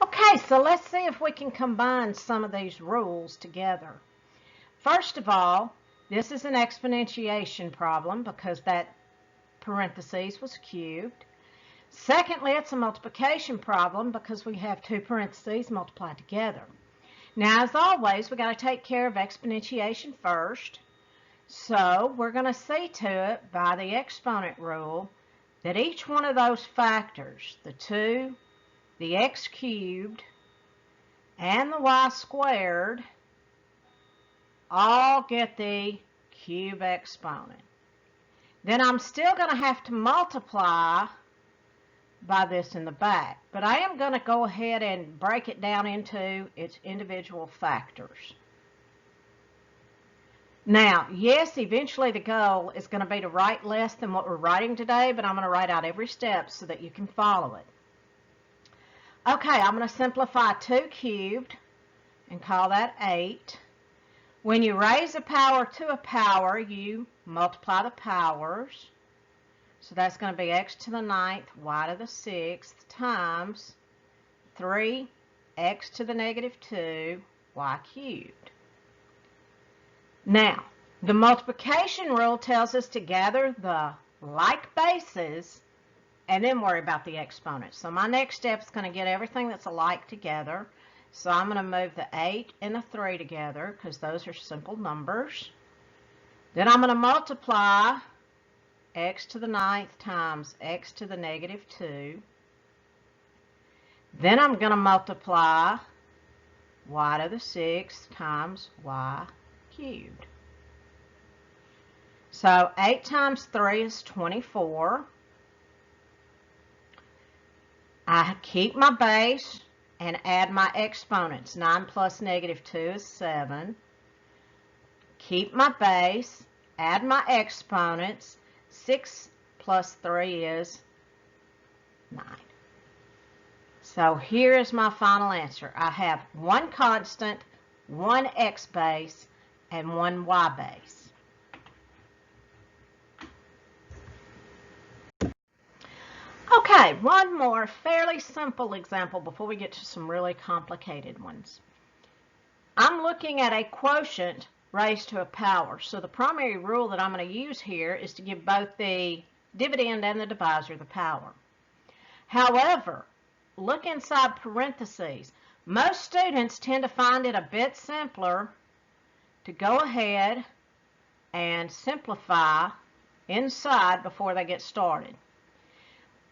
Okay, so let's see if we can combine some of these rules together. First of all, this is an exponentiation problem because that parentheses was cubed. Secondly, it's a multiplication problem because we have two parentheses multiplied together. Now, as always, we've got to take care of exponentiation first. So we're going to see to it by the exponent rule that each one of those factors, the 2, the x cubed, and the y squared, all get the cube exponent. Then I'm still going to have to multiply by this in the back, but I am going to go ahead and break it down into its individual factors. Now, yes, eventually the goal is going to be to write less than what we're writing today, but I'm going to write out every step so that you can follow it. Okay, I'm going to simplify 2 cubed and call that 8. When you raise a power to a power, you multiply the powers. So that's going to be x to the 9th, y to the 6th, times 3x to the negative 2, y cubed. Now, the multiplication rule tells us to gather the like bases and then worry about the exponents. So my next step is going to get everything that's alike together. So I'm going to move the 8 and the 3 together because those are simple numbers. Then I'm going to multiply x to the 9th times x to the negative 2. Then I'm going to multiply y to the 6th times y cubed. So 8 times 3 is 24. I keep my base and add my exponents. 9 plus negative 2 is 7. Keep my base, add my exponents. 6 plus 3 is 9. So here is my final answer. I have one constant, one x base, and one y base. Okay, one more fairly simple example before we get to some really complicated ones. I'm looking at a quotient raised to a power. So the primary rule that I'm going to use here is to give both the dividend and the divisor the power. However, look inside parentheses. Most students tend to find it a bit simpler to go ahead and simplify inside before they get started.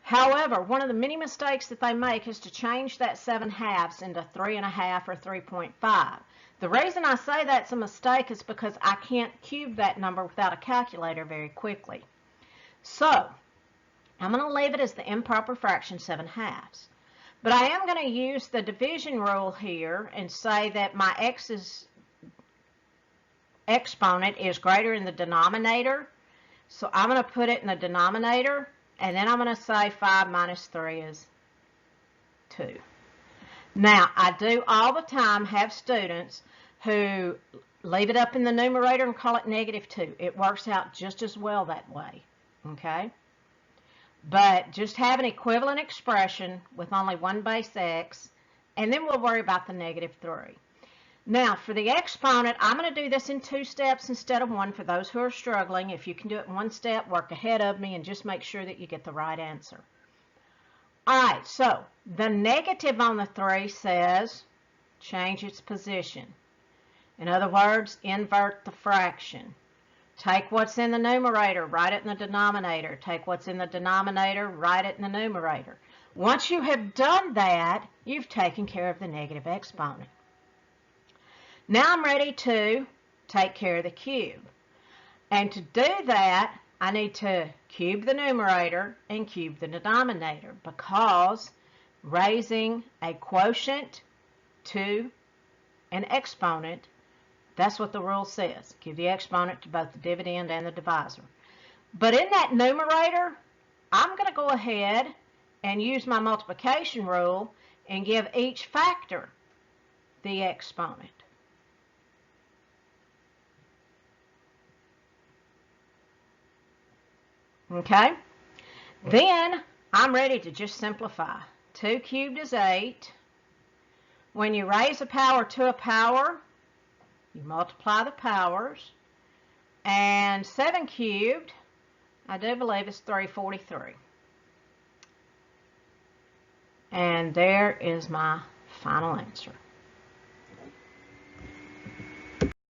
However, one of the many mistakes that they make is to change that 7/2 into 3.5 or 3.5. The reason I say that's a mistake is because I can't cube that number without a calculator very quickly. So, I'm going to leave it as the improper fraction 7/2. But I am going to use the division rule here and say that my x's exponent is greater in the denominator. So I'm going to put it in the denominator, and then I'm going to say 5 minus 3 is 2. Now, I do all the time have students who leave it up in the numerator and call it negative 2. It works out just as well that way, okay? But just have an equivalent expression with only one base x, and then we'll worry about the negative 3. Now, for the exponent, I'm going to do this in 2 steps instead of 1 for those who are struggling. If you can do it in 1 step, work ahead of me and just make sure that you get the right answer. All right, so the negative on the 3 says change its position. In other words, invert the fraction. Take what's in the numerator, write it in the denominator. Take what's in the denominator, write it in the numerator. Once you have done that, you've taken care of the negative exponent. Now I'm ready to take care of the cube. And to do that, I need to cube the numerator and cube the denominator because raising a quotient to an exponent, that's what the rule says. Give the exponent to both the dividend and the divisor. But in that numerator, I'm going to go ahead and use my multiplication rule and give each factor the exponent. Okay? Then I'm ready to just simplify. 2 cubed is 8. When you raise a power to a power, you multiply the powers. And 7 cubed, I do believe it's 343. And there is my final answer.